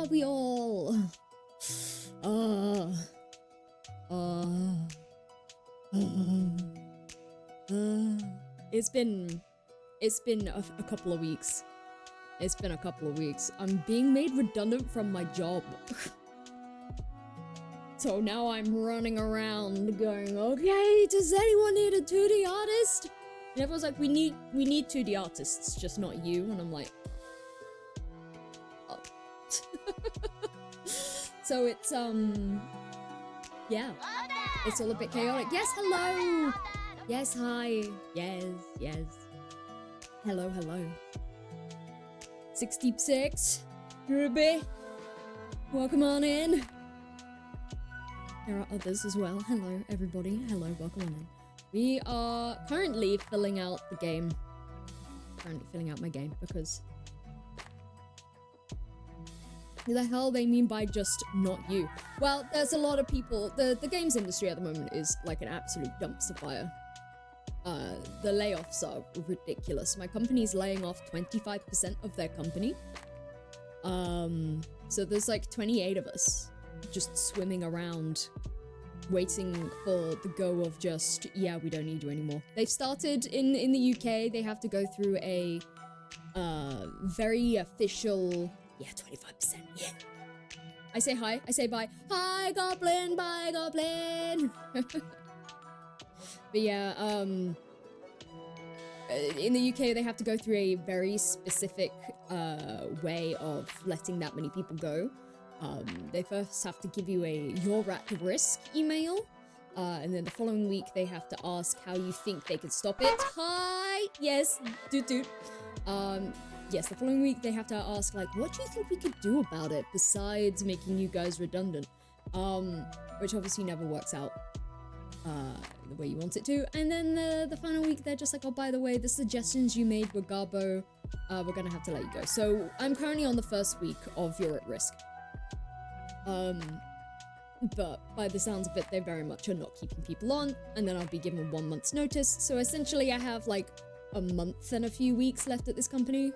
are we all? Uh, uh, it's been a couple of weeks. It's been a couple of weeks. I'm being made redundant from my job. So now I'm running around going, okay, does anyone need a 2D artist? And everyone's like, we need 2D artists, just not you. And I'm like, oh. So it's, yeah. It's all a bit chaotic. Yes, hello! Yes, hi. Yes. Hello. 66. Ruby. Welcome on in. There are others as well. Hello, everybody. Hello, welcome on in. We are currently filling out the game. Currently filling out my game because... What the hell they mean by just not you? Well, there's a lot of people... The games industry at the moment is like an absolute dumpster fire. The layoffs are ridiculous. My company's laying off 25% of their company. So there's like 28 of us just swimming around waiting for the go of just, yeah, we don't need you anymore. They've started in the UK, they have to go through a very official, yeah, 25%, yeah. I say hi, I say bye. Hi, Goblin, bye, Goblin. But yeah, in the UK, they have to go through a very specific way of letting that many people go. They first have to give you a "you're at risk" email, and then the following week they have to ask how you think they could stop it. Hi, yes, doot. Yes, the following week they have to ask like, what do you think we could do about it besides making you guys redundant? Which obviously never works out the way you want it to. And then the final week they're just like, oh, by the way, the suggestions you made with Garbo, we're gonna have to let you go. So I'm currently on the first week of "you're at risk." But by the sounds of it, they very much are not keeping people on, and then I'll be given 1 month's notice. So essentially I have like a month and a few weeks left at this company,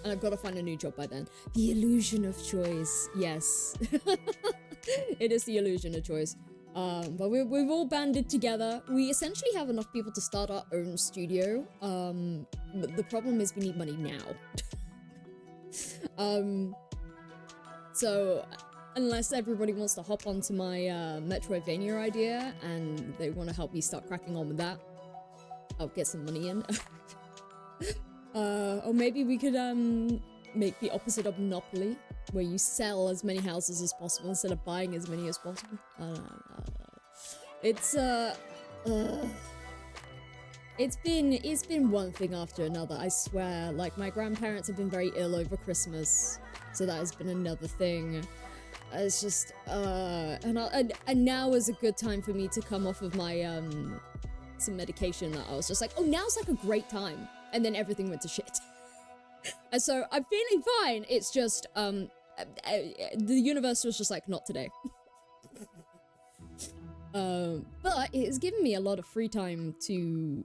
and I've got to find a new job by then. The illusion of choice, yes. It is the illusion of choice. But we've all banded together. We essentially have enough people to start our own studio. But the problem is we need money now. So unless everybody wants to hop onto my Metroidvania idea and they want to help me start cracking on with that, I'll get some money in. Or maybe we could make the opposite of Monopoly, where you sell as many houses as possible instead of buying as many as possible. I don't know. It's been one thing after another, I swear. Like, my grandparents have been very ill over Christmas, so that has been another thing. It's just, and now is a good time for me to come off of my, some medication that I was just like, oh, now's like a great time. And then everything went to shit. And so I'm feeling fine. It's just, the universe was just like, not today. But it has given me a lot of free time to,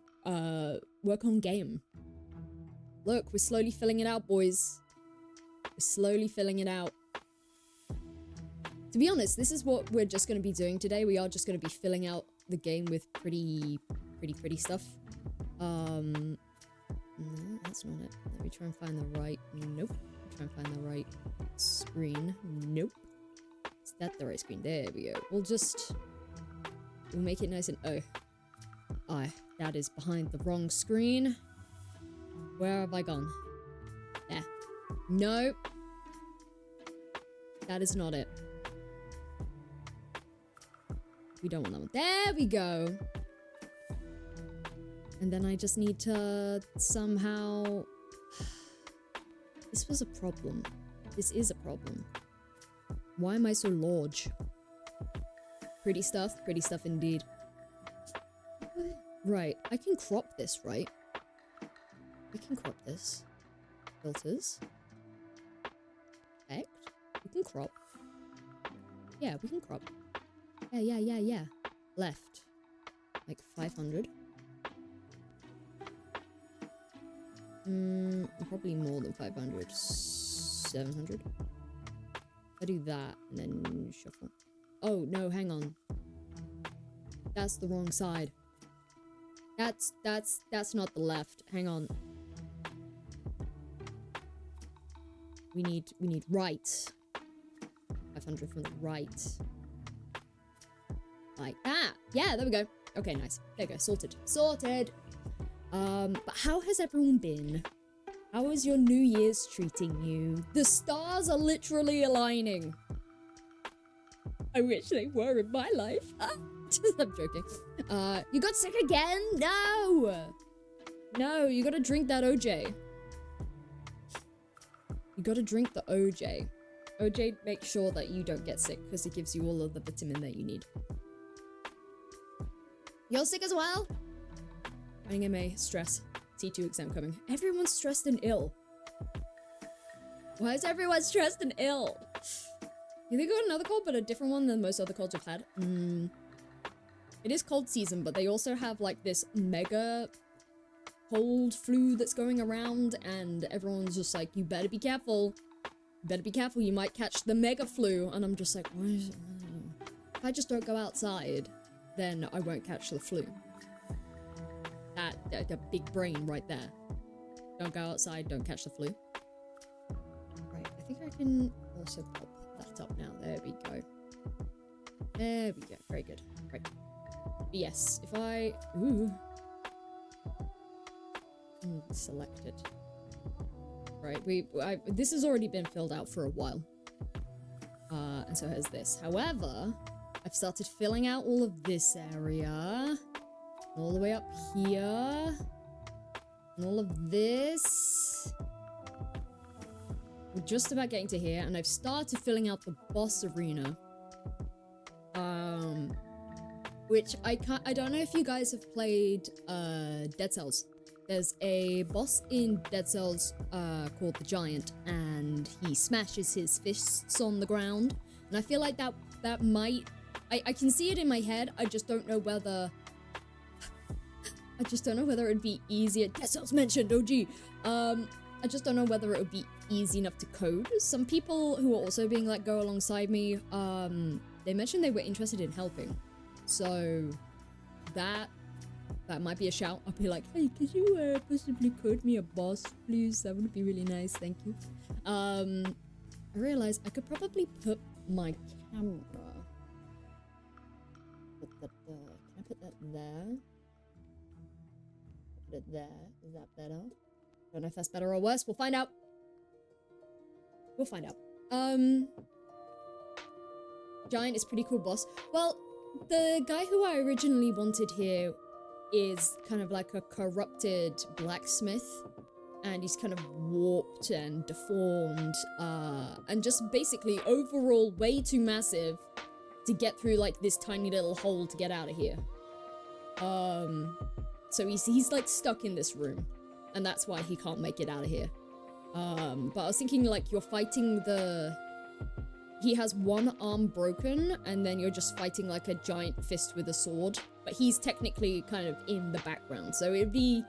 work on game. Look, we're slowly filling it out, boys. We're slowly filling it out. To be honest, this is what we're just going to be doing today. We are just going to be filling out the game with pretty stuff. No, that's not it. Let me try and find the right... Nope. Try and find the right screen. Nope. Is that the right screen? There we go. We'll make it nice and... Oh. Aye, that is behind the wrong screen. Where have I gone? There. Nope. That is not it. We don't want that one. There we go. And then I just need to somehow... This was a problem. This is a problem. Why am I so large? Pretty stuff indeed. Right, I can crop this, right? We can crop this. Filters. Effect. We can crop. Yeah, we can crop. Yeah. Left. Like 500. Probably more than 500. 700. I do that and then shuffle. Oh, no, hang on. That's the wrong side. That's not the left. Hang on. We need right. 500 from the right. Like that. Yeah, there we go. Okay, nice. There we go. Sorted. Sorted. But how has everyone been? How is your New Year's treating you? The stars are literally aligning. I wish they were in my life. I'm joking. You got sick again? No! No, you gotta drink that OJ. You gotta drink the OJ. OJ makes sure that you don't get sick because it gives you all of the vitamin that you need. You're sick as well? MA, stress. T2 exam coming. Everyone's stressed and ill. Why is everyone stressed and ill? You think got another cold, but a different one than most other colds I've had? It is cold season, but they also have like this mega cold flu that's going around, and everyone's just like, you better be careful. You better be careful, you might catch the mega flu. And I'm just like, what is it? If I just don't go outside, then I won't catch the flu. That big brain right there. Don't go outside, don't catch the flu. Right, I think I can also pop that up now. There we go. There we go. Very good. Right. Yes, if I... Ooh. Selected. Right, this has already been filled out for a while. And so has this. However, I've started filling out all of this area. All the way up here. And all of this. We're just about getting to here, and I've started filling out the boss arena. Which I don't know if you guys have played Dead Cells. There's a boss in Dead Cells called the Giant, and he smashes his fists on the ground. And I feel like that might... I can see it in my head, I just don't know whether... I just don't know whether it'd be easier. Dead Cells mentioned, OG! I just don't know whether it would be easy enough to code. Some people who are also being let go alongside me, they mentioned they were interested in helping. So, that might be a shout. I'll be like, hey, could you possibly code me a boss, please? That would be really nice, thank you. I realized I could probably put my camera... Can I put that there? Put it there. Is that better? Don't know if that's better or worse. We'll find out. We'll find out. Giant is pretty cool boss. Well, the guy who I originally wanted here is kind of like a corrupted blacksmith, and he's kind of warped and deformed, and just basically overall way too massive to get through like this tiny little hole to get out of here. So he's like stuck in this room, and that's why he can't make it out of here. But I was thinking like you're fighting he has one arm broken, and then you're just fighting like a giant fist with a sword. But he's technically kind of in the background, so it'd be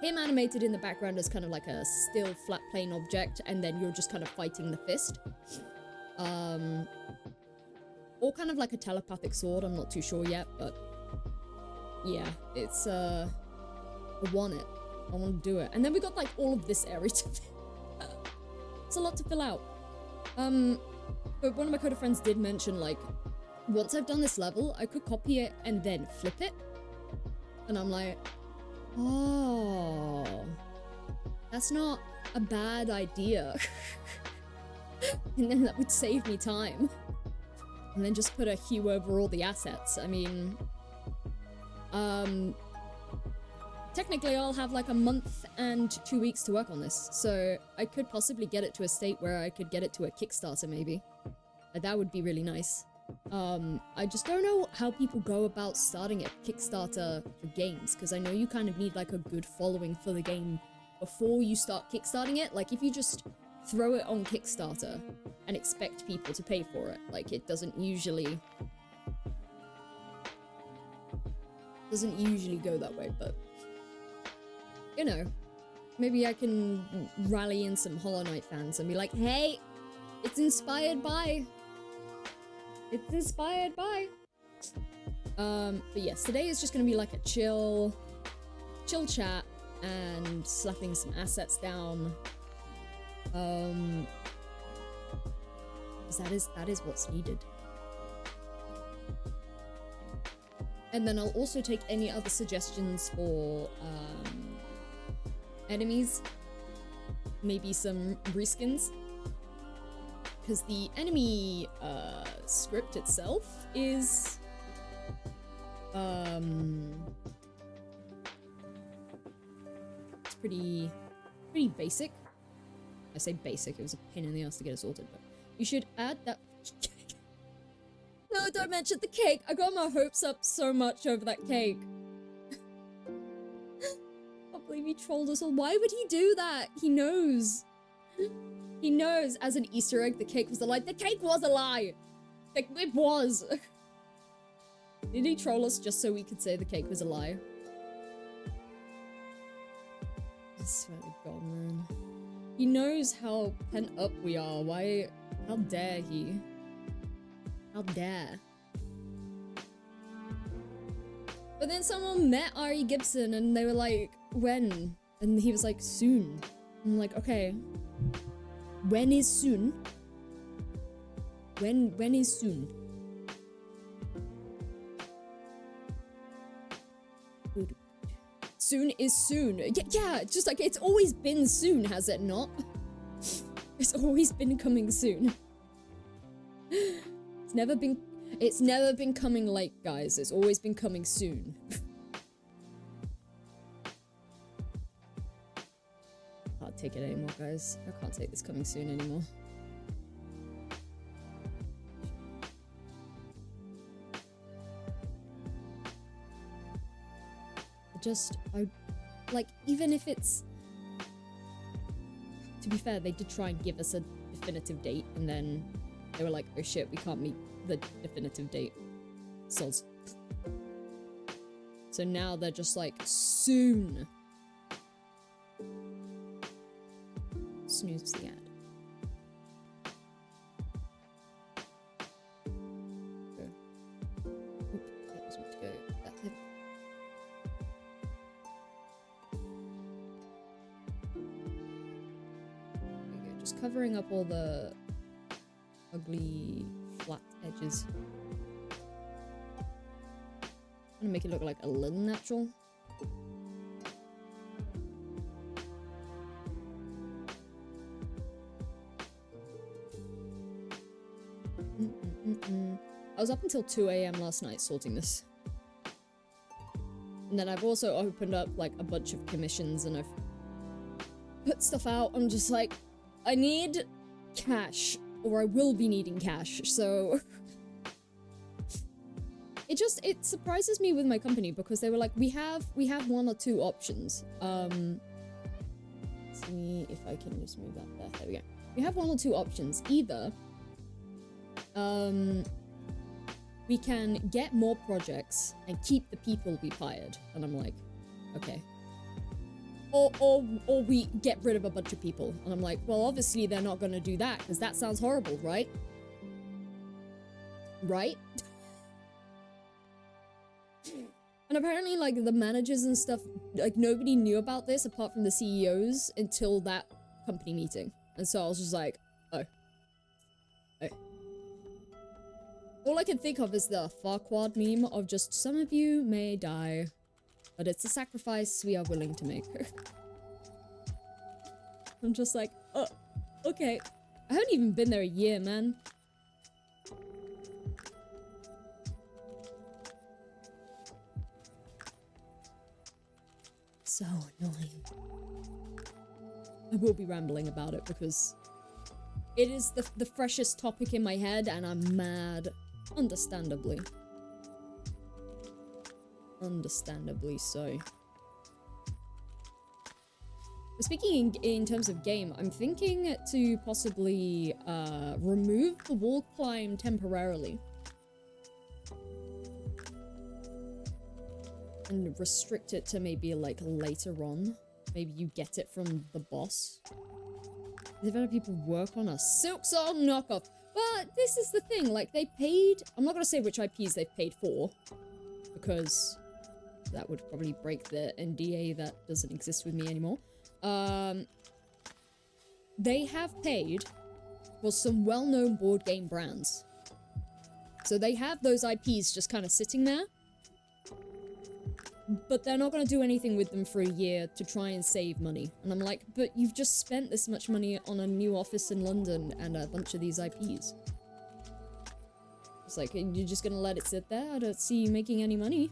him animated in the background as kind of like a still flat plane object, and then you're just kind of fighting the fist. Or kind of like a telepathic sword, I'm not too sure yet, but yeah, it's I want it. I want to do it. And then we got like all of this area to fill. It's a lot to fill out. But one of my coder friends did mention, like, once I've done this level, I could copy it and then flip it. And I'm like, oh, that's not a bad idea. And then that would save me time. And then just put a hue over all the assets. I mean, technically I'll have like a month and 2 weeks to work on this. So I could possibly get it to a state where I could get it to a Kickstarter maybe. That would be really nice. I just don't know how people go about starting a Kickstarter for games, because I know you kind of need like a good following for the game before you start kickstarting it. Like if you just throw it on Kickstarter and expect people to pay for it, like it doesn't usually go that way. But you know, maybe I can rally in some Hollow Knight fans and be like, hey, It's inspired by. It's inspired by. But yes, today is just gonna be like a chill chat and slapping some assets down. Because that is what's needed. And then I'll also take any other suggestions for enemies. Maybe some reskins. Because the enemy script itself is it's pretty basic. I say basic, it was a pain in the ass to get it sorted, but you should add that cake. No, don't mention the cake. I got my hopes up so much over that cake. I can't believe he trolled us all. Why would he do that? He knows. He knows as an Easter egg the cake was a lie. The cake was a lie! It was! Did he troll us just so we could say the cake was a lie? I swear to God, man. He knows how pent up we are. Why? How dare he? How dare? But then someone met Ari Gibson and they were like, when? And he was like, soon. I'm like, okay. When is soon? When is soon? Soon is soon. Yeah, just like it's always been soon, has it not? It's always been coming soon. It's never been coming late, guys. It's always been coming soon. I can't take it anymore, guys. I can't take this coming soon anymore. I like, even if it's, to be fair, they did try and give us a definitive date, and then they were like, oh shit, we can't meet the definitive date. Soz. So now they're just like, soon. Snooze the ad. Go. Oop, that was meant to go that way. Just covering up all the ugly flat edges. I'm gonna make it look like a little natural. I was up until 2 AM last night sorting this. And then I've also opened up like a bunch of commissions and I've put stuff out. I'm just like, I need cash, or I will be needing cash, so... It surprises me with my company, because they were like, we have one or two options. See if I can just move that there. There we go. We have one or two options. Either, we can get more projects and keep the people we've hired. And I'm like, okay. Or we get rid of a bunch of people. And I'm like, well, obviously they're not gonna do that, because that sounds horrible, right? Right? And apparently, like, the managers and stuff, like, nobody knew about this apart from the CEOs until that company meeting. And so I was just like, oh. Oh. All I can think of is the Farquaad meme of just, some of you may die, but it's a sacrifice we are willing to make. I'm just like, oh, okay. I haven't even been there a year, man. So annoying. I will be rambling about it because it is the freshest topic in my head and I'm mad. Understandably. Understandably so. But speaking in terms of game, I'm thinking to possibly remove the wall climb temporarily. And restrict it to maybe like later on. Maybe you get it from the boss. They've had people work on a Silk Song knockoff. But this is the thing, like, they paid... I'm not gonna say which IPs they've paid for, because that would probably break the NDA that doesn't exist with me anymore. They have paid for some well-known board game brands. So they have those IPs just kind of sitting there. But they're not going to do anything with them for a year to try and save money. And I'm like, but you've just spent this much money on a new office in London and a bunch of these IPs. It's like, you're just going to let it sit there? I don't see you making any money.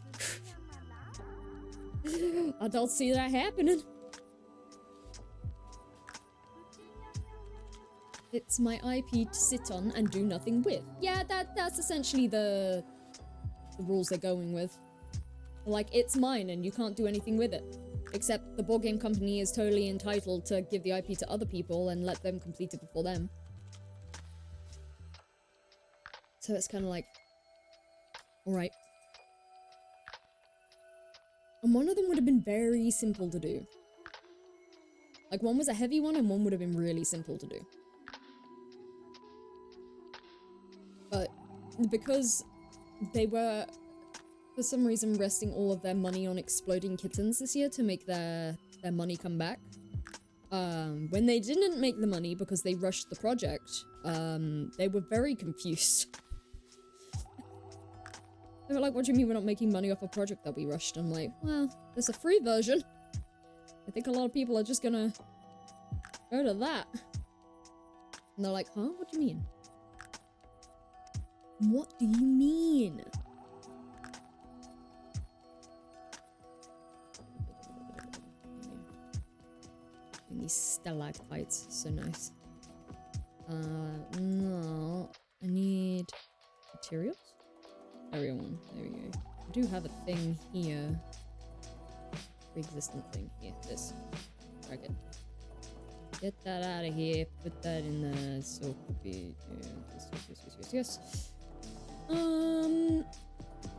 I don't see that happening. It's my IP to sit on and do nothing with. Yeah, that's essentially the rules they're going with. Like, it's mine and you can't do anything with it. Except the board game company is totally entitled to give the IP to other people and let them complete it before them. So it's kind of like, alright. And one of them would have been very simple to do. Like, one was a heavy one and one would have been really simple to do. But because they were, for some reason, resting all of their money on Exploding Kittens this year to make their money come back. When they didn't make the money because they rushed the project, they were very confused. They were like, what do you mean we're not making money off a project that we rushed? I'm like, well, there's a free version. I think a lot of people are just gonna go to that. And they're like, huh? What do you mean? What do you mean? And these stalactites, so nice. No, I need materials? Everyone, there we go. I do have a thing here. Pre-existent thing here, this. Drag it. Get that out of here, put that in the so copy. Yes.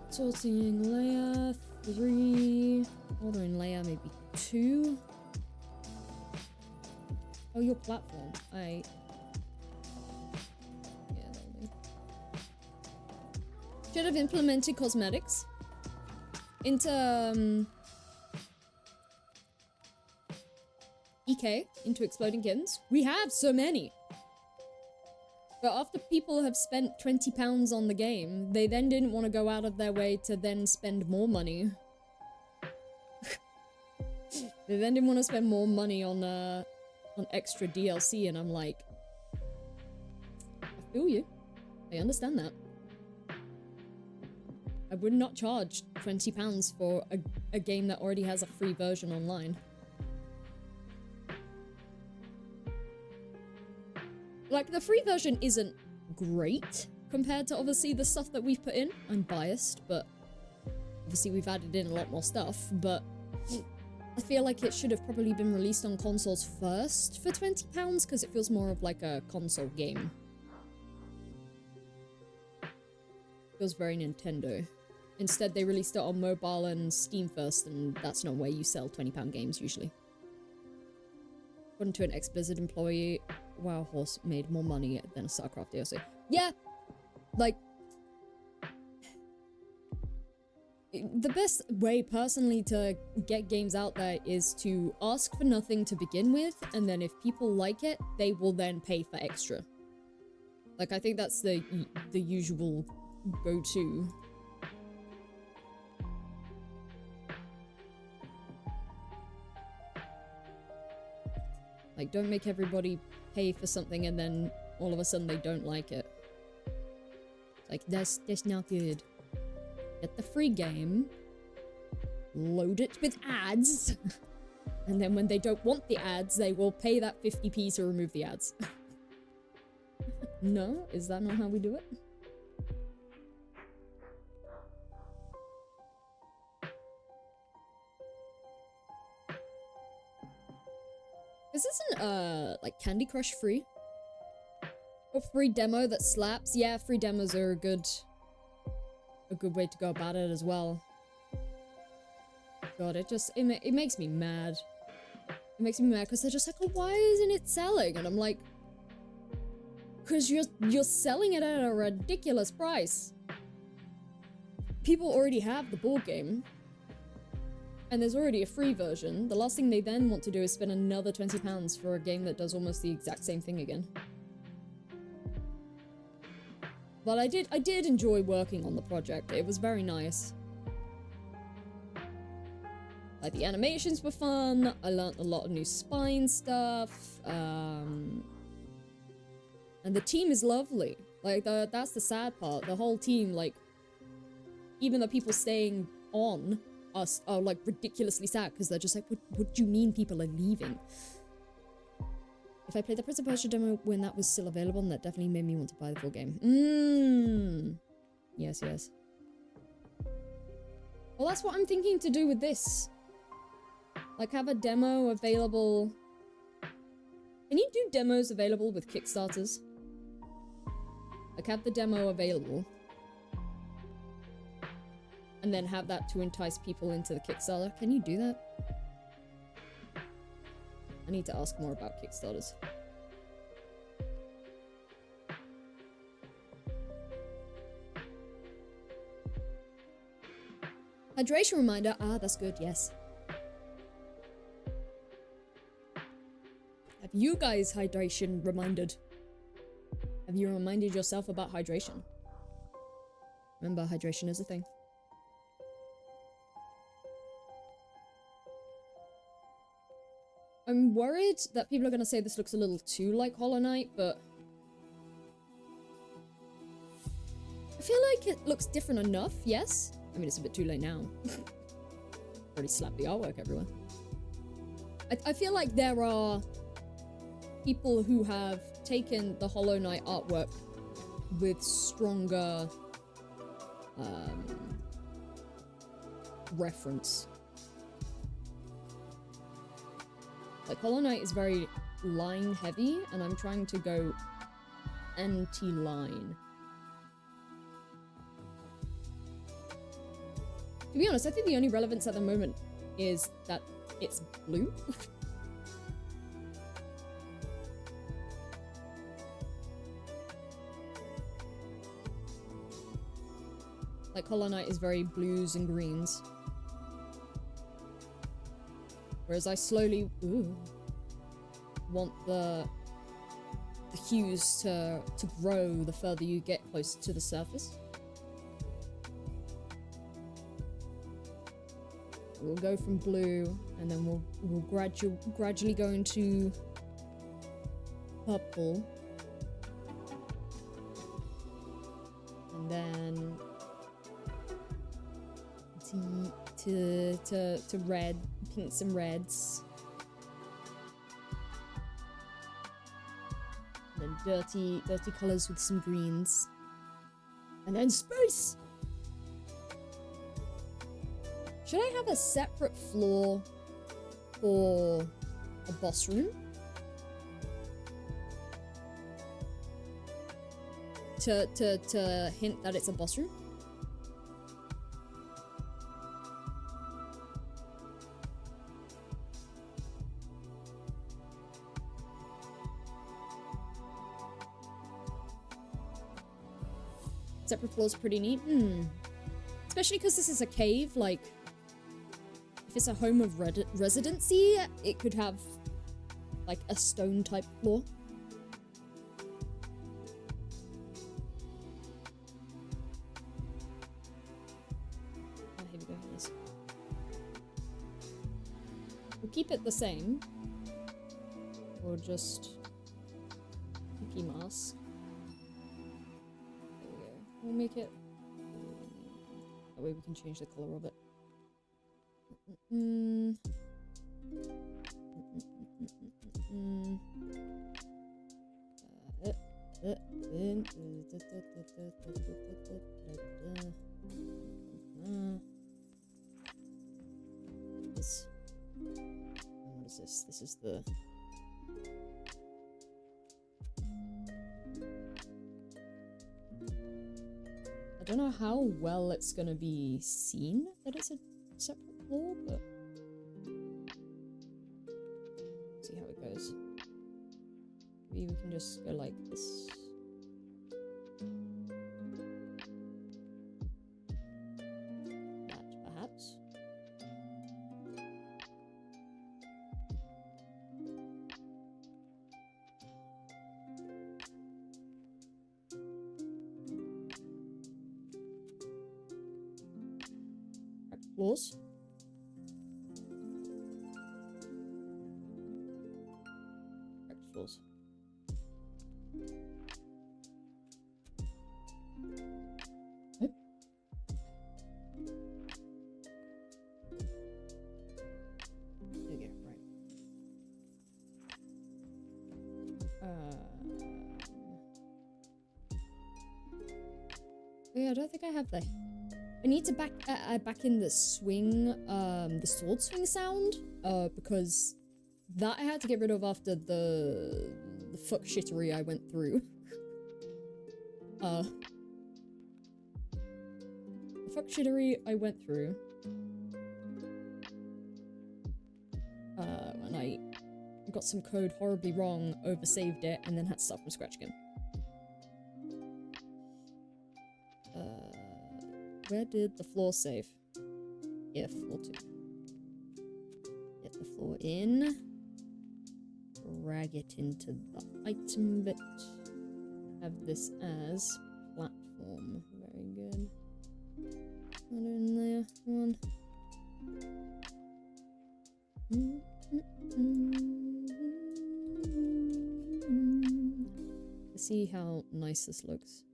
Sorting layer 3. Ordering layer maybe 2. Oh, your platform. Yeah, that'll do. Should have implemented cosmetics into EK, into Exploding Kittens. We have so many. But after people have spent £20 on the game, they then didn't want to go out of their way to then spend more money. They then didn't want to spend more money on extra DLC, and I'm like, I feel you. I understand that. I would not charge £20 for a game that already has a free version online. Like, the free version isn't great compared to, obviously, the stuff that we've put in. I'm biased, but obviously we've added in a lot more stuff, but I feel like it should have probably been released on consoles first for £20, because it feels more of like a console game. Feels very Nintendo. Instead, they released it on mobile and Steam first, and that's not where you sell £20 games usually. According to an ex-Blizzard employee, WoW Horse made more money than a StarCraft DLC. Yeah! Like, the best way, personally, to get games out there is to ask for nothing to begin with, and then if people like it, they will then pay for extra. Like, I think that's the usual go-to. Like, don't make everybody pay for something and then all of a sudden they don't like it. It's like, that's not good. Get the free game, load it with ads, and then when they don't want the ads, they will pay that 50p to remove the ads. No? Is that not how we do it? This isn't, like, Candy Crush free? Or free demo that slaps? Yeah, free demos are a good way to go about it as well. God, it makes me mad. It makes me mad because they're just like, oh, why isn't it selling? And I'm like, Because you're selling it at a ridiculous price. People already have the board game. And there's already a free version. The last thing they then want to do is spend another £20 for a game that does almost the exact same thing again. But I did enjoy working on the project. It was very nice. Like, the animations were fun. I learned a lot of new spine stuff. And the team is lovely. Like, that's the sad part. The whole team, like, even the people staying on us are like ridiculously sad because they're just like, what do you mean people are leaving? If I played the Prince of Persia demo when that was still available, then that definitely made me want to buy the full game. Yes, yes. Well, that's what I'm thinking to do with this. Like, have a demo available. Can you do demos available with Kickstarters? Like, have the demo available. And then have that to entice people into the Kickstarter. Can you do that? I need to ask more about Kickstarters. Hydration reminder. Ah, that's good, yes. Have you guys hydration reminded? Have you reminded yourself about hydration? Remember, hydration is a thing. I'm worried that people are going to say this looks a little too like Hollow Knight, but I feel like it looks different enough, yes? I mean, it's a bit too late now. Already slapped the artwork everywhere. I feel like there are people who have taken the Hollow Knight artwork with stronger reference. Like, Hollow Knight is very line heavy, and I'm trying to go anti-line. To be honest, I think the only relevance at the moment is that it's blue. Like, Hollow Knight is very blues and greens. Whereas I slowly want the hues to grow the further you get closer to the surface. We'll go from blue, and then we'll gradually go into purple, and then to red, pinks and reds, and then dirty colors with some greens, and then space. Should I have a separate floor for a boss room? To hint that it's a boss room? Separate floors pretty neat. Especially because this is a cave, like, if it's a home of residency, it could have, like, a stone-type floor. Oh, here we go, yes. We'll keep it the same. Or just cookie mask. There we go. We'll make it... that way we can change the color of it. What is this? This is the... I don't know how well it's gonna be seen that it's a separate floor, but see how it goes. Maybe we can just go like this. Floors. Correct floors. Nope. There we go, right. Yeah, I don't think I have the... I need to back in the swing, the sword swing sound, because that I had to get rid of after the fuck shittery I went through. The fuck shittery I went through. When I got some code horribly wrong, oversaved it, and then had to start from scratch again. Where did the floor save? Yeah, floor 2. Get the floor in. Drag it into the item bit. Have this as platform. Very good. Put it in there. Come on. Let's see how nice this looks.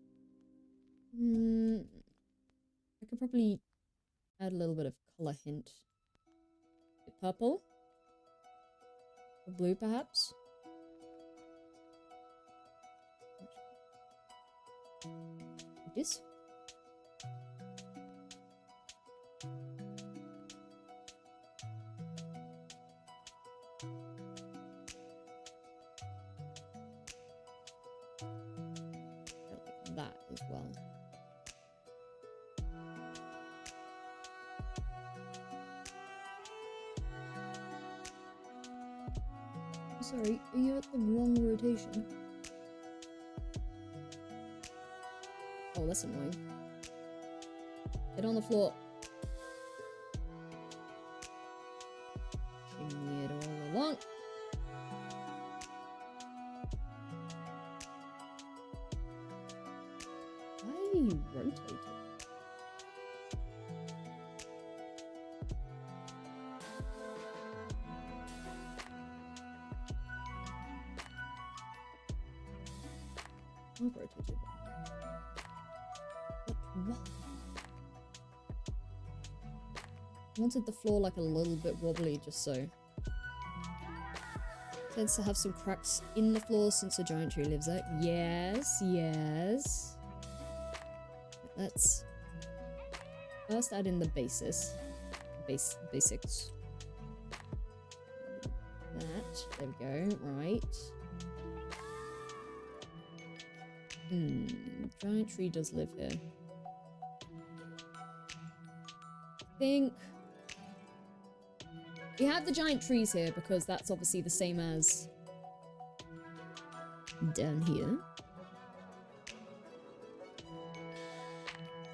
I could probably add a little bit of color hint. Purple? Or blue, perhaps? Like this? Like that as well. Sorry, are you at the wrong rotation? Oh, that's annoying. Get on the floor. Bring it all along. Why are you rotating? I've rotated. But what? I wanted the floor like a little bit wobbly just so. Tends to have some cracks in the floor since a giant tree lives there. Yes, yes. Let's first add in the basics. Basics. That. There we go. Right. Giant tree does live here. I think we have the giant trees here because that's obviously the same as down here.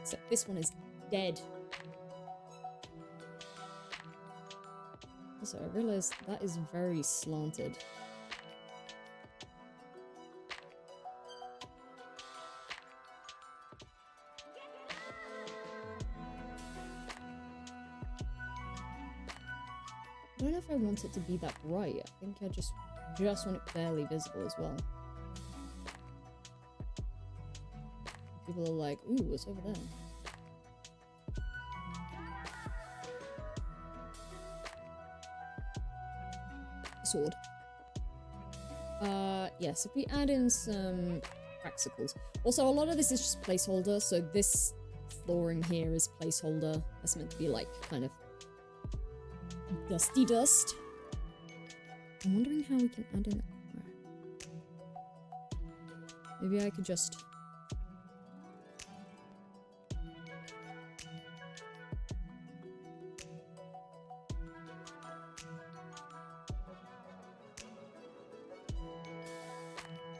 Except this one is dead. Also, I realized that is very slanted. I don't know if I want it to be that bright. I think I just want it barely visible as well. People are like, ooh, what's over there? Sword. Yes, if we add in some practicals. Also, a lot of this is just placeholder, so this flooring here is placeholder. That's meant to be like kind of dusty dust. I'm wondering how we can add in that. Maybe I could just...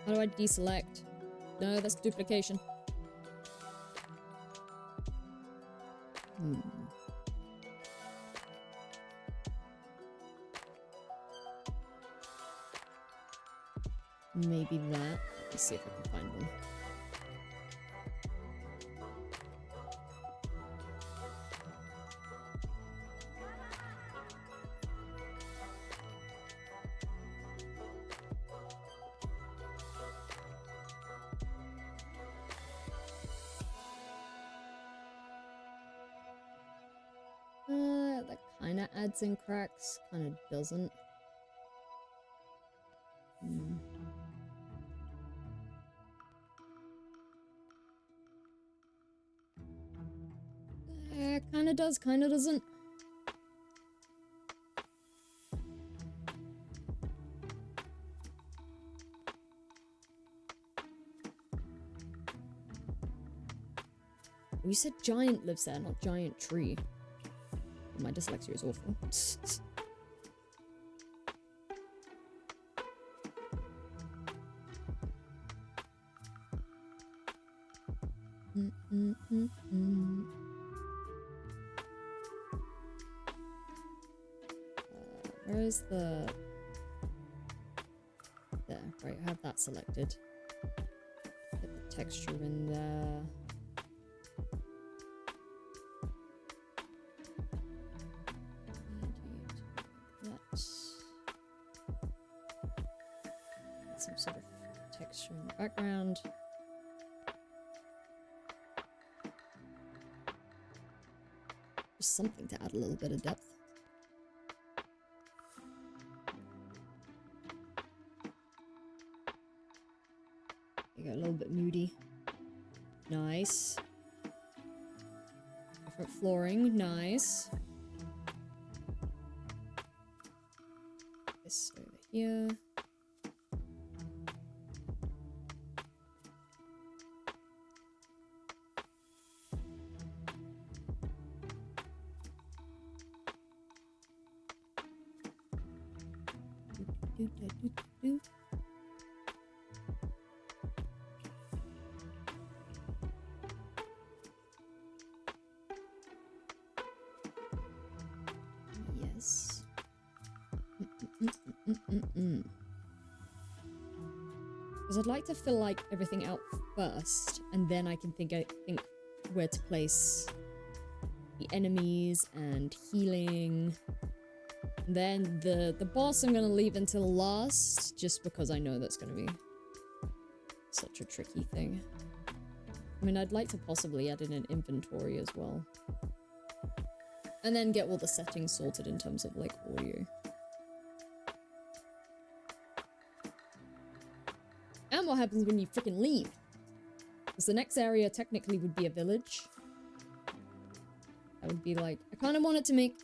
How do I deselect? No, that's duplication. Maybe that. Let's see if I can find one. kinda adds in cracks, kinda doesn't. Kinda does, kinda doesn't. You said giant lives there, not giant tree. My dyslexia is awful. Where is the... There, right, I have that selected. Get the texture in there. Some sort of texture in the background. Just something to add a little bit of depth. You go a little bit moody. Nice. Different flooring, nice. This over here. Yes. Because I'd like to fill like everything out first, and then I can think where to place the enemies and healing. And then the boss I'm gonna leave until last, just because I know that's gonna be such a tricky thing. I mean, I'd like to possibly add in an inventory as well. And then get all the settings sorted in terms of, like, audio. And what happens when you freaking leave? Because the next area technically would be a village. That would be like... I kind of want it to make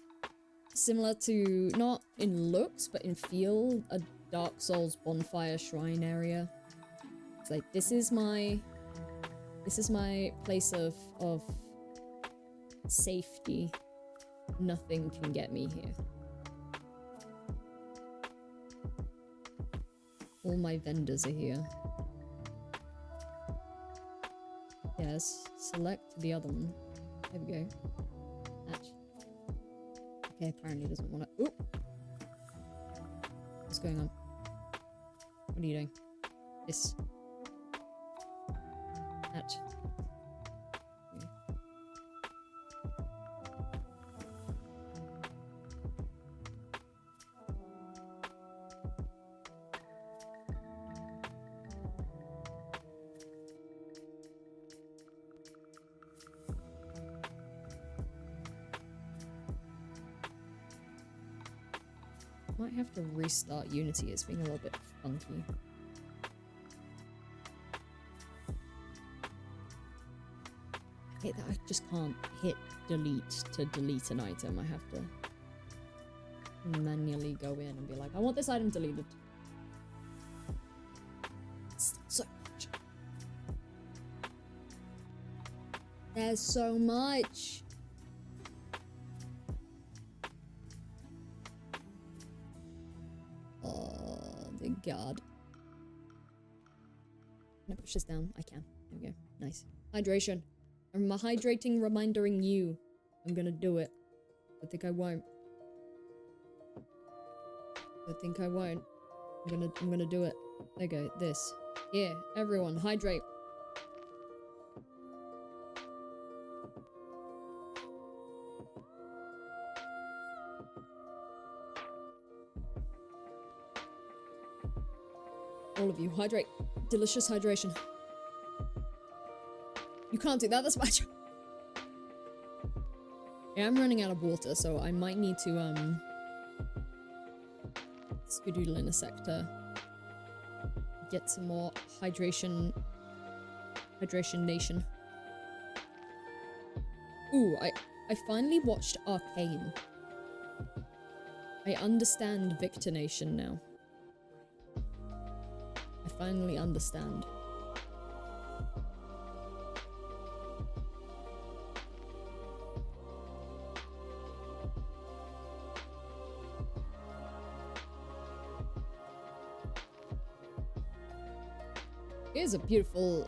similar to, not in looks, but in feel, a Dark Souls bonfire shrine area. It's like, this is my place of safety. Nothing can get me here. All my vendors are here. Yes, select the other one. There we go. That. Okay, apparently doesn't want to. Oop! What's going on? What are you doing? This. That. Might have to restart Unity, it's being a little bit funky. I hate that I just can't hit delete to delete an item. I have to manually go in and be like, I want this item deleted. It's so much. There's so much. God. Can I push this down? I can. There we go. Nice. Hydration. I'm hydrating, reminding you. I'm gonna do it. I think I won't. I think I won't. I'm gonna do it. There you go. This. Here, everyone, hydrate. All of you, hydrate. Delicious hydration. You can't do that, that's my job. Yeah, I'm running out of water, so I might need to, skedoodle in a sec to get some more hydration nation. Ooh, I finally watched Arcane. I understand Victor Nation now. I finally understand. It is a beautiful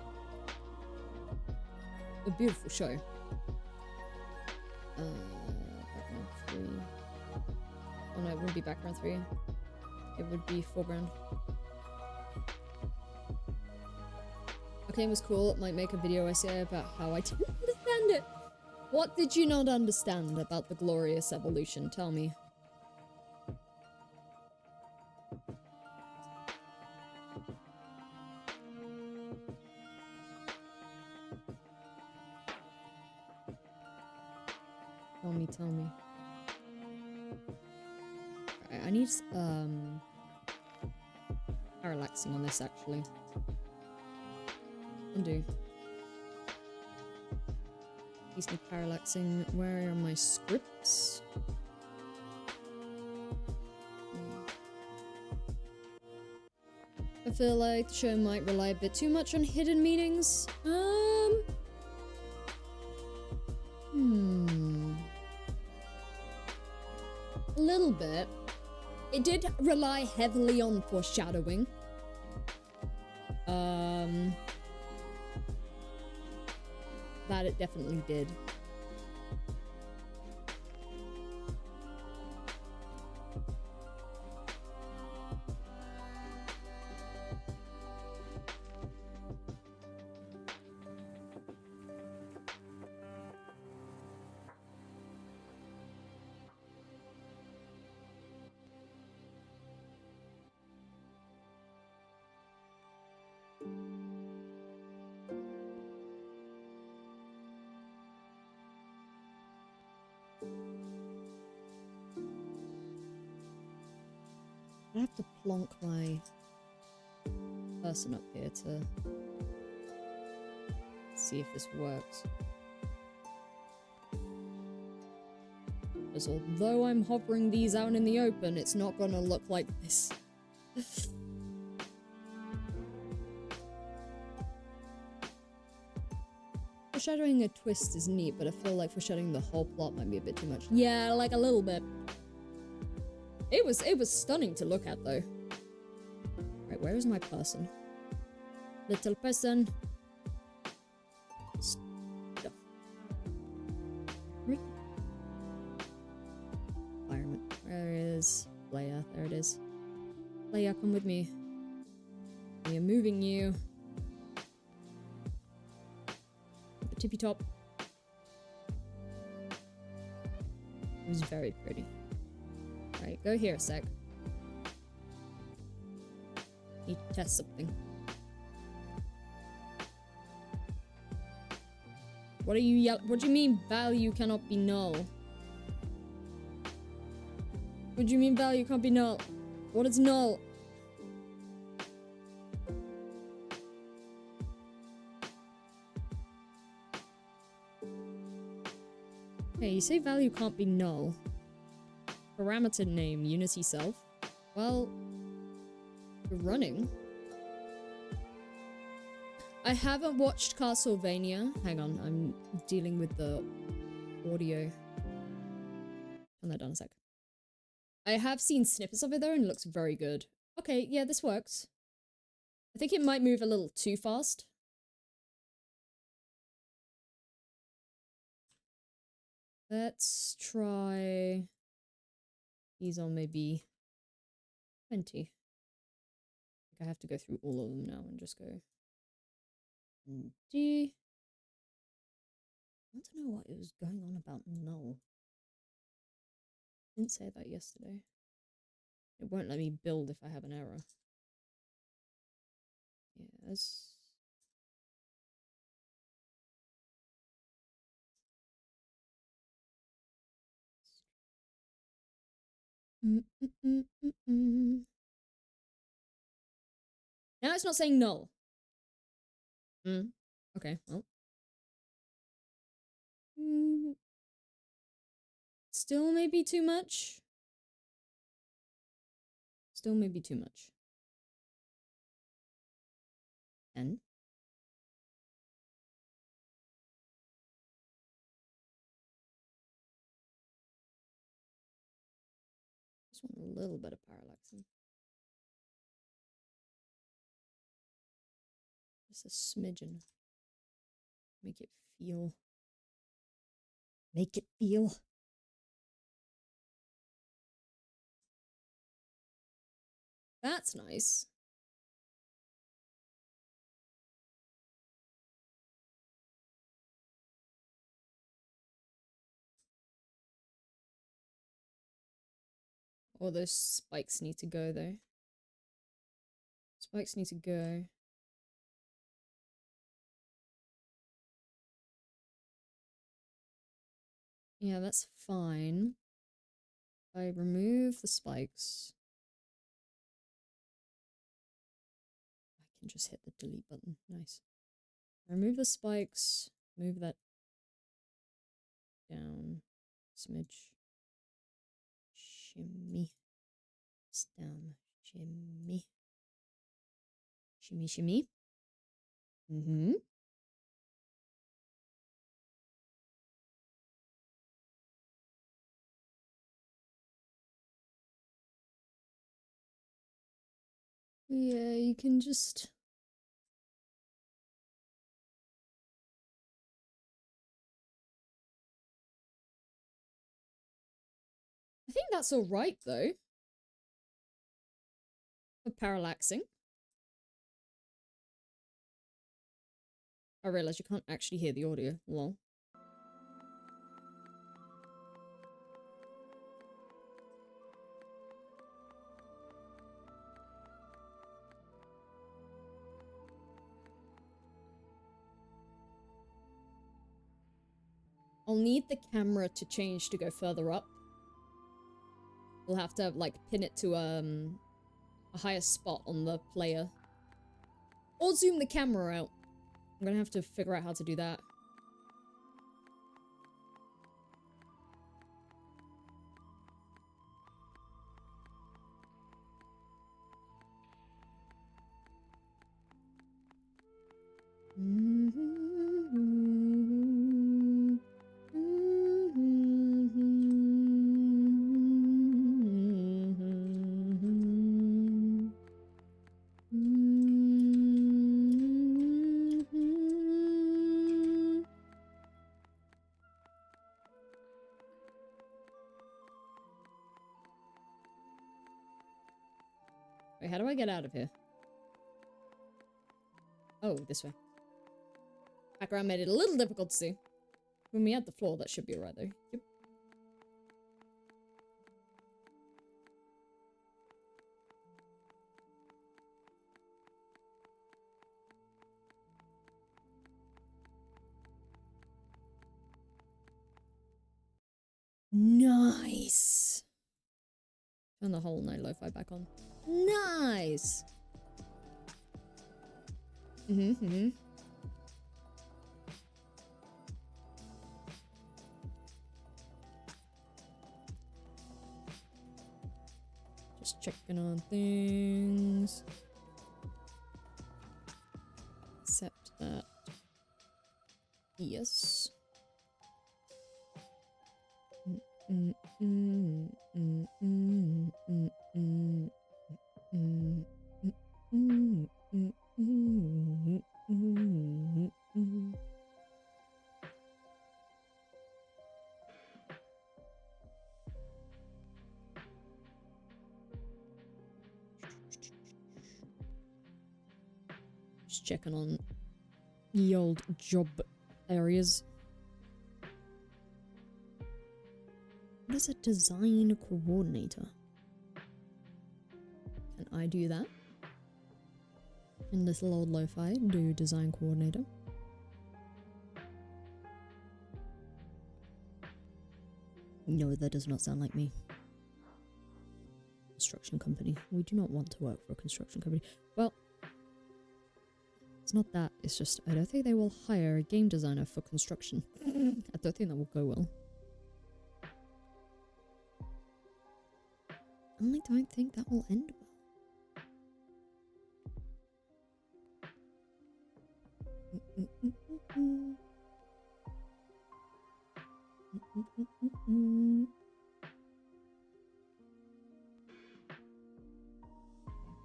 show. Background 3. Oh no, it wouldn't be background 3. It would be foreground. Okay, it was cool. It might make a video essay about how I didn't understand it. What did you not understand about the glorious evolution? Tell me. Tell me. I need parallaxing on this actually. Undo. These need parallaxing. Where are my scripts? I feel like the show might rely a bit too much on hidden meanings. A little bit. It did rely heavily on foreshadowing. That it definitely did. I have to plonk my person up here to see if this works. Because although I'm hovering these out in the open, it's not gonna look like this. Foreshadowing a twist is neat, but I feel like foreshadowing the whole plot might be a bit too much. Yeah, like a little bit. It was stunning to look at, though. Right, where is my person? Little person. Stuff. Environment. Where is Leia? There it is. Leia, come with me. We are moving you. The tippy top. It was very pretty. Right, go here a sec. Need to test something. What are you what do you mean value cannot be null? What do you mean value can't be null? What is null? Hey, you say value can't be null. Parameter name, Unity self. Well, you're running. I haven't watched Castlevania. Hang on, I'm dealing with the audio. Turn that down a sec. I have seen snippets of it though, and it looks very good. Okay, yeah, this works. I think it might move a little too fast. Let's try... These on maybe 20. I think I have to go through all of them now and just go... D. I want to know what it was going on about null. Didn't say that yesterday. It won't let me build if I have an error. Yes. Now it's not saying null. Okay, well. Still maybe too much. Still maybe too much. And just want a little bit of parallaxing. Just a smidgen. Make it feel. Make it feel. That's nice. All those spikes need to go though. Spikes need to go. Yeah, that's fine. I remove the spikes. I can just hit the delete button. Nice. Remove the spikes. Move that down. Smidge. Shimmy. Stem. Shimmy. Shimmy, shimmy. Yeah, you can just... I think that's alright though. For parallaxing. I realize you can't actually hear the audio. Lol. I'll need the camera to change to go further up. We'll have to like pin it to a higher spot on the player. Or zoom the camera out. I'm gonna have to figure out how to do that. Wait, how do I get out of here? Oh, this way. Background made it a little difficult to see. When we add the floor, that should be alright though. Yep. Nice. Turn the whole no lo-fi back on. Nice. Just checking on things. Except that. Yes. Just checking on the old job areas. What is a design coordinator? Can I do that? In little old lo-fi, do design coordinator. No, that does not sound like me. construction company. We do not want to work for a construction company. Well, it's not that. It's just, I don't think they will hire a game designer for construction. I don't think that will go well. I don't think that will end well.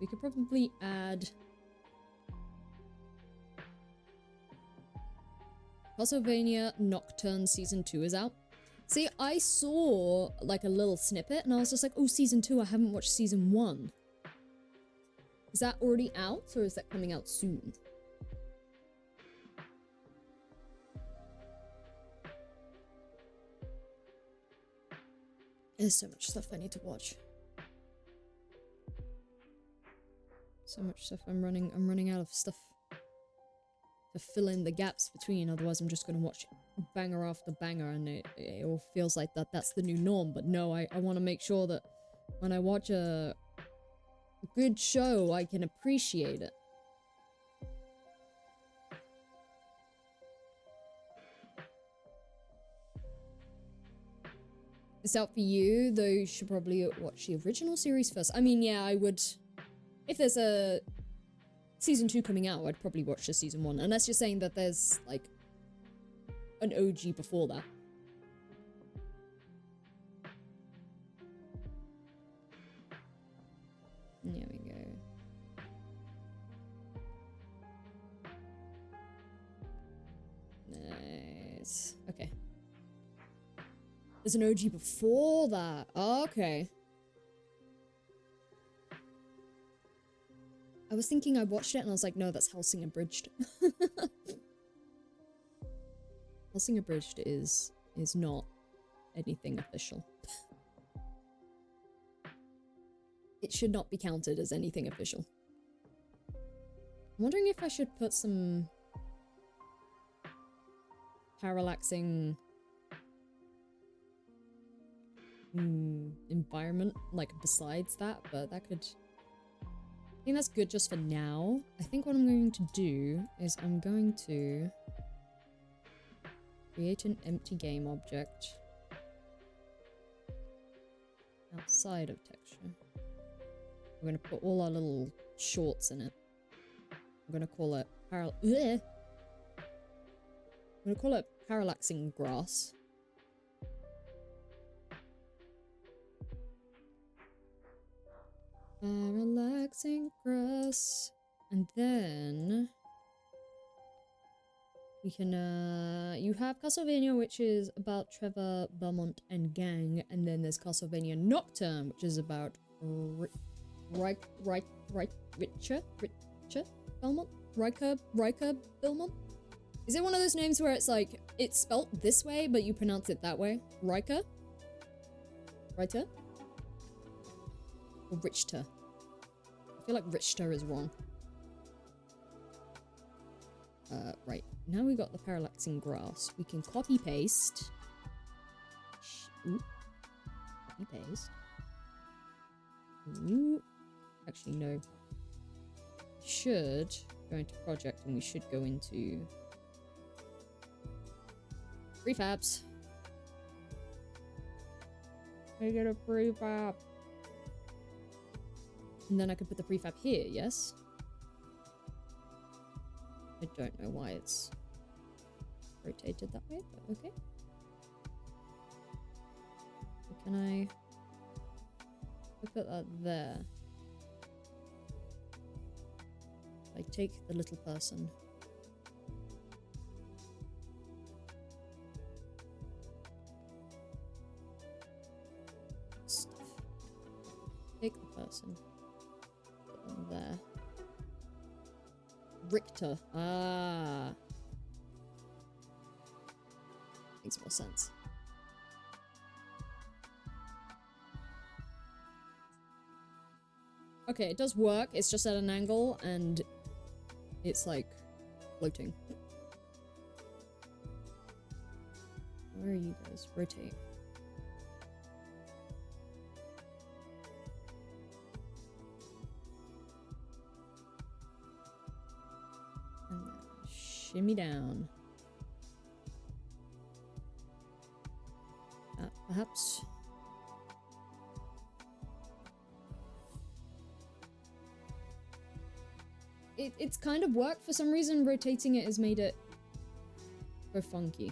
We could probably add Castlevania Nocturne Season 2 is out. See, I saw like a little snippet and I was just like, oh, Season 2, I haven't watched Season 1. Is that already out or is that coming out soon? There's so much stuff I need to watch. So much stuff. I'm running out of stuff to fill in the gaps between. Otherwise, I'm just gonna watch banger after banger, and it all feels like that's the new norm. But no, I want to make sure that when I watch a good show, I can appreciate it. It's out for you, though you should probably watch the original series first. I mean, yeah, I would. If there's a Season 2 coming out, I'd probably watch the Season 1. Unless you're saying that there's, like, an OG before that. There we go. Nice. Okay. There's an OG before that. Oh, okay. I was thinking I watched it and I was like, no, that's Hellsing Abridged. Hellsing Abridged is not anything official. It should not be counted as anything official. I'm wondering if I should put some parallaxing environment like besides that, but that could... I think that's good just for now. I think what I'm going to do is I'm going to create an empty game object outside of texture. We're going to put all our little shorts in it. I'm going to call it parallaxing grass. Parallaxing grass. And then we can you have Castlevania, which is about Trevor, Belmont, and gang, and then there's Castlevania Nocturne, which is about Richter Belmont? Riker Belmont? Is it one of those names where it's like, it's spelt this way, but you pronounce it that way? Riker? Richter? Or Richter? I feel like Richter is wrong. Right. Now we got the parallaxing grass. We can copy paste. Copy paste. Ooh. Actually, no. We should go into project and we should go into prefabs. I get a prefab. And then I could put the prefab here, yes? I don't know why it's rotated that way, but okay. So can I put that there? I take the little person. Stuff. Take the person. Put them there. Richter. Ah. Makes more sense. Okay, it does work. It's just at an angle and it's like floating. Where are you guys? Rotate. shimmy down. Perhaps. It's kind of worked. For some reason, rotating it has made it go funky.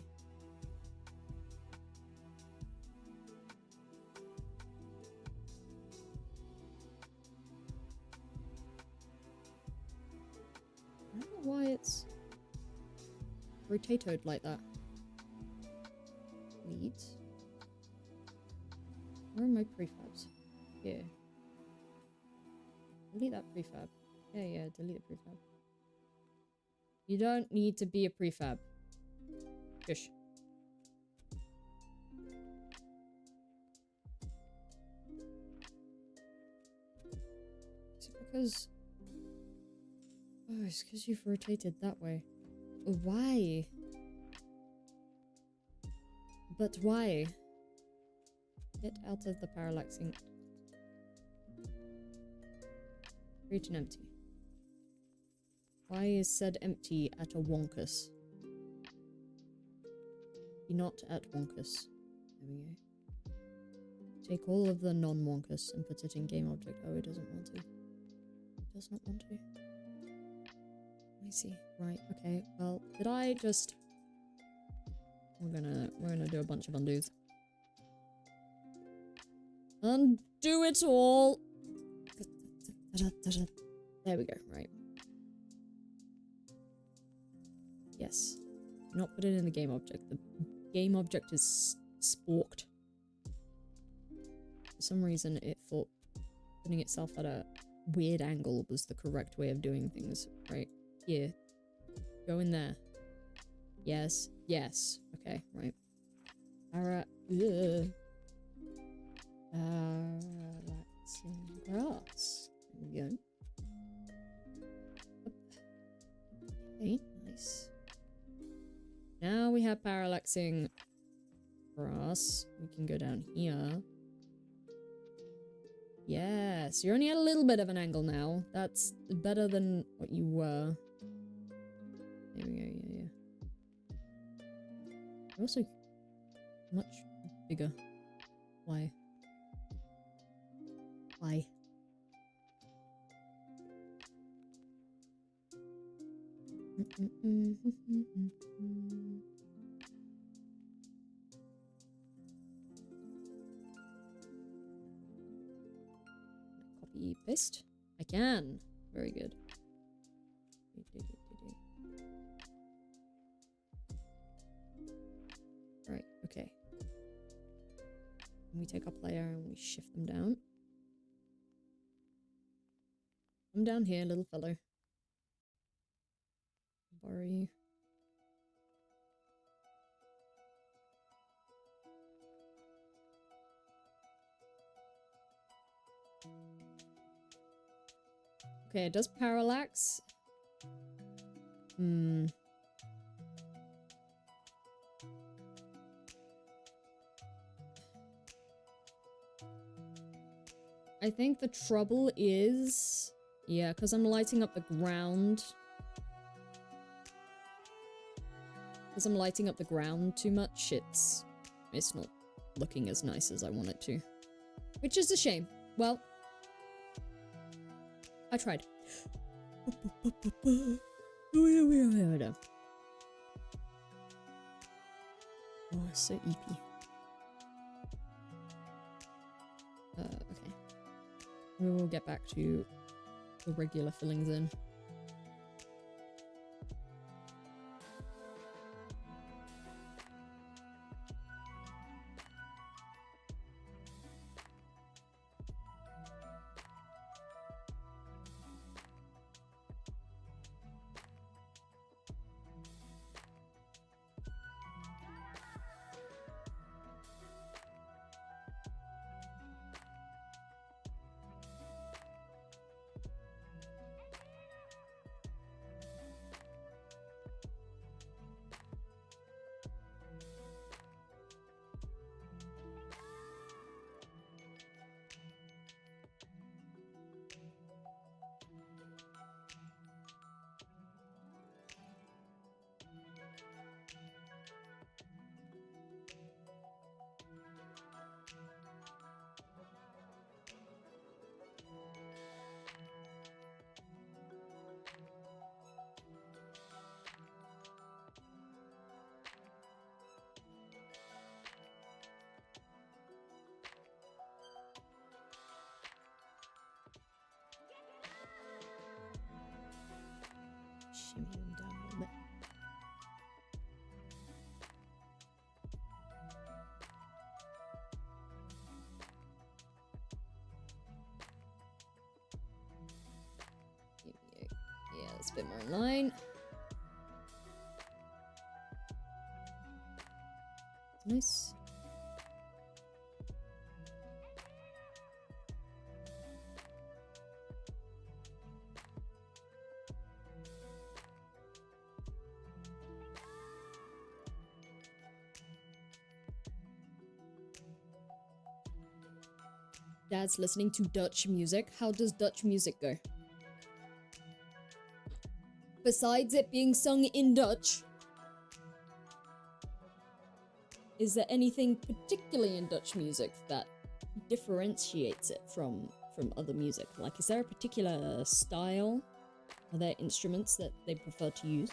I don't know why it's rotatoed like that. Delete. Where are my prefabs? Here. Delete that prefab. Yeah, delete the prefab. You don't need to be a prefab. Shush. Is it because... Oh, it's because you've rotated that way. Why? But why? Get out of the parallaxing. Create an empty. Why is said empty at a wonkus? Be not at wonkus. There we go. Take all of the non-wonkus and put it in game object. Oh, it doesn't want to. It does not want to. Let me see. Right, okay. Well, did I just... We're gonna do a bunch of undos. Undo it all! There we go, right. Yes. Do not put it in the game object. The game object is sporked. For some reason, it thought putting itself at a weird angle was the correct way of doing things. Right here. Go in there. Yes. Yes. Okay, right. Parallaxing grass. There we go. Okay, nice. Now we have parallaxing grass. We can go down here. Yes, you're only at a little bit of an angle now. That's better than what you were. There we go, yeah. You're also much bigger. Why? Why? Copy, paste. I can. Very good. Right, okay. And we take our player and we shift them down. Come down here, little fellow. Borrow you. Okay, it does parallax. I think the trouble is... Yeah, because I'm lighting up the ground. Because I'm lighting up the ground too much, it's not looking as nice as I want it to. Which is a shame. Well, I tried. Oh, it's so eepy. Okay. We will get back to the regular fillings in. bit more in line. Nice. Dad's listening to Dutch music. How does Dutch music go? Besides it being sung in Dutch, is there anything particularly in Dutch music that differentiates it from other music? Like, is there a particular style? Are there instruments that they prefer to use?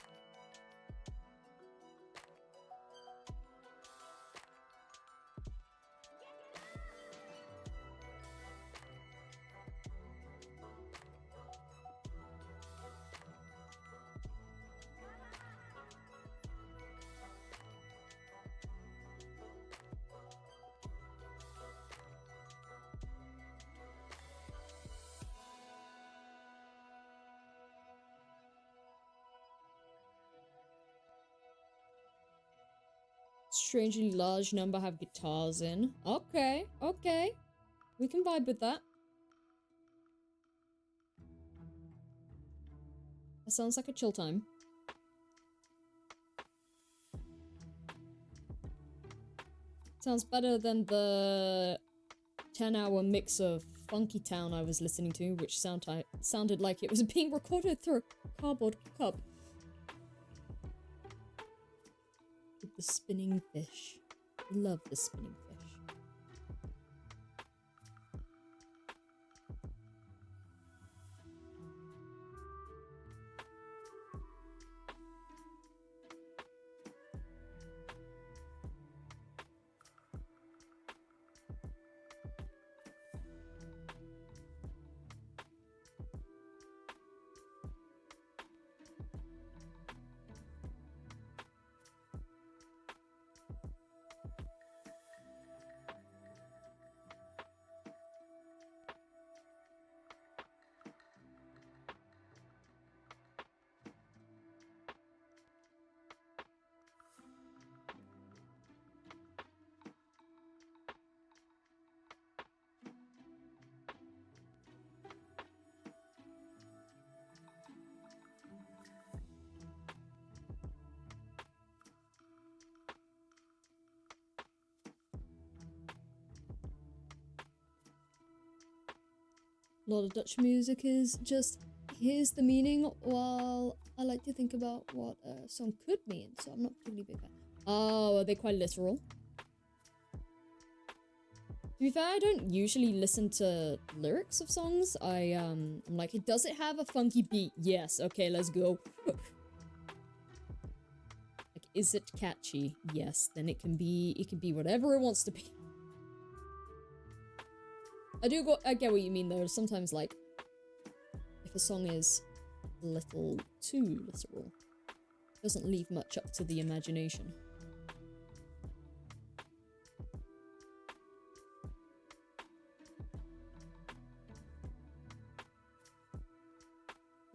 Strangely large number have guitars in. Okay, okay. We can vibe with that. That sounds like a chill time. Sounds better than the 10-hour mix of Funky Town I was listening to, which sounded like it was being recorded through a cardboard cup. With the spinning fish. Love the spinning fish. A lot of Dutch music is just, here's the meaning, while I like to think about what a song could mean, so I'm not particularly big fan. Oh, are they quite literal? To be fair, I don't usually listen to lyrics of songs. I'm like, does it have a funky beat? Yes, okay, let's go. Like, is it catchy? Yes, then it can be whatever it wants to be. I get what you mean though. Sometimes, like, if a song is a little too literal, it doesn't leave much up to the imagination.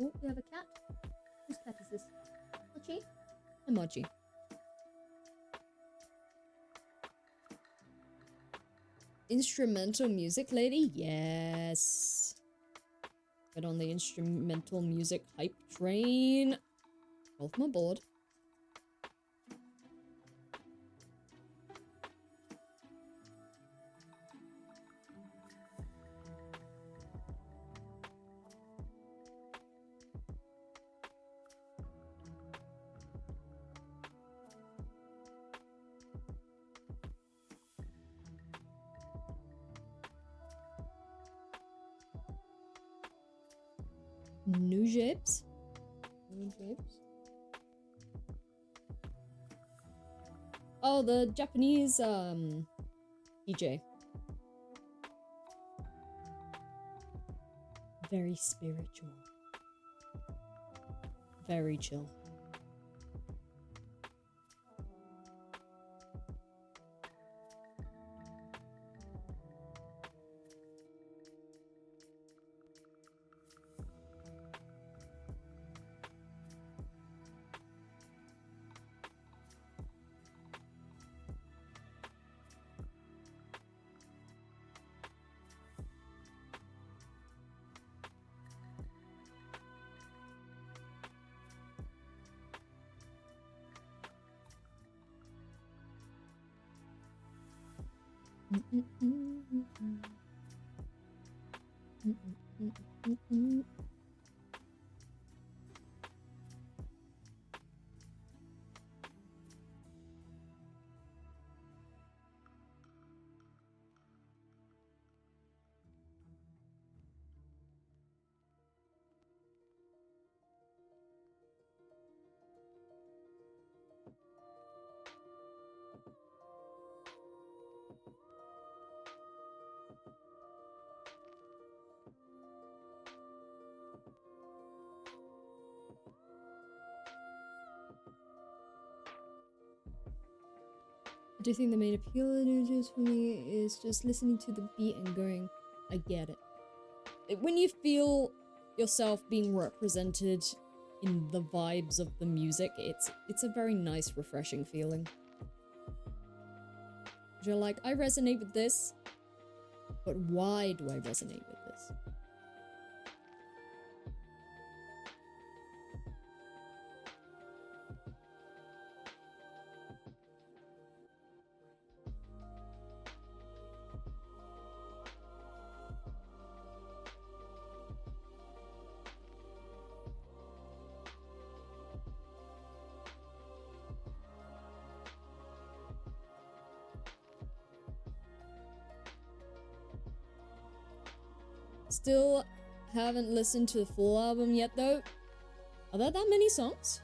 Oh, we have a cat. Whose cat is this? Mochi? Emoji. Instrumental music lady? Yes. Get on the instrumental music hype train. Welcome aboard. New shapes. New shapes. Oh, the Japanese DJ. Very spiritual. Very chill. I do think the main appeal of images for me is just listening to the beat and going, I get it. When you feel yourself being represented in the vibes of the music, it's a very nice, refreshing feeling. You're like, I resonate with this, but why do I resonate with this? Still haven't listened to the full album yet, though. Are there that many songs?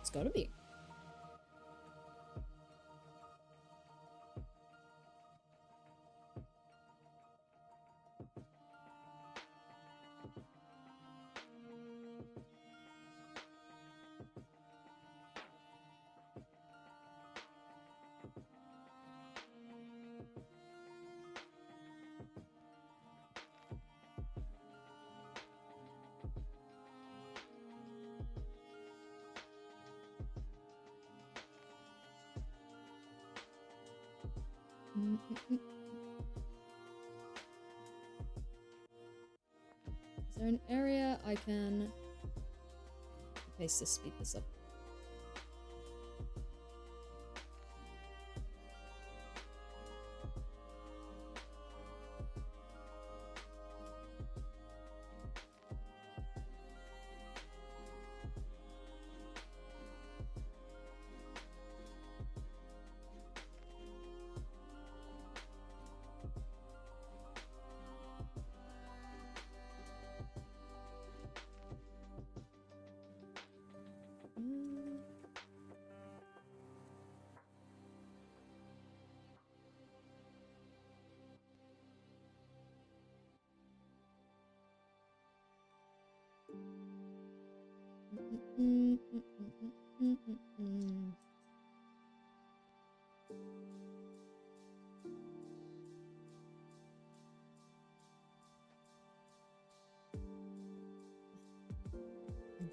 It's gotta be. Is there an area I can paste to speed this up?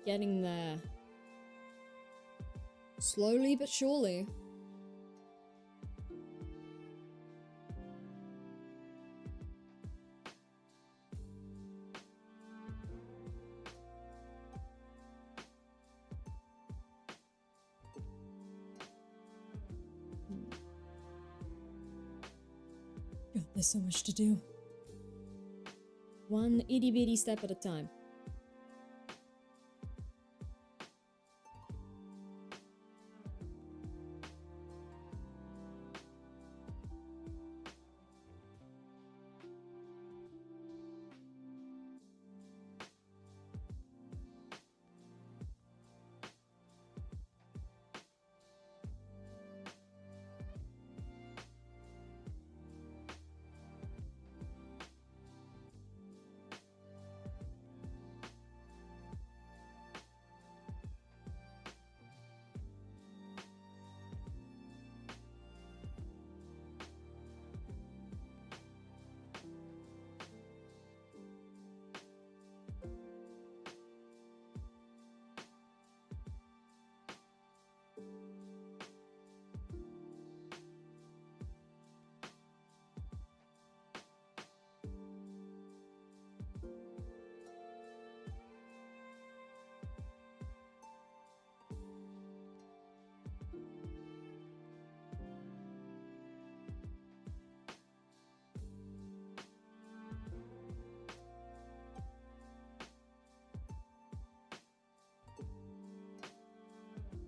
Getting there. Slowly but surely. God, there's so much to do. One itty bitty step at a time.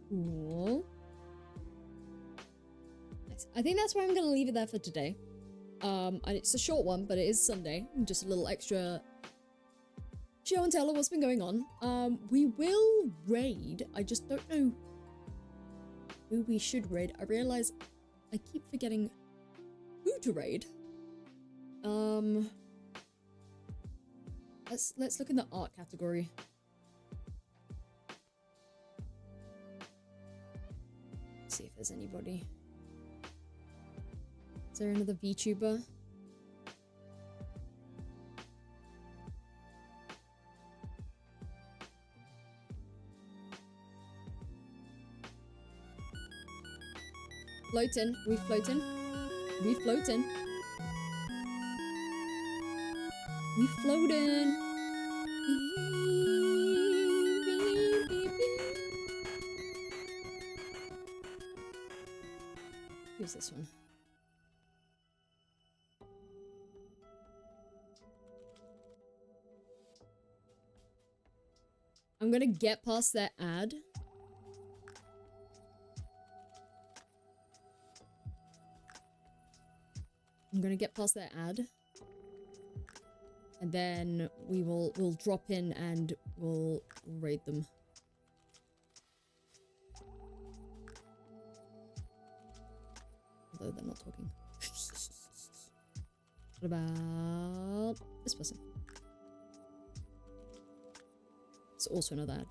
Cool. Nice. I think that's where I'm gonna leave it there for today. And it's a short one, but it is Sunday. Just a little extra show and tell of what's been going on. We will raid. I just don't know who we should raid. I realize I keep forgetting who to raid. Let's look in the art category. See if there's anybody. Is there another VTuber? Floating. We floating. We floating. We floating. Who's this one? I'm gonna get past that ad. I'm gonna get past that ad. And then we'll drop in and we'll raid them. Although they're not talking. What about this person? It's also another ad.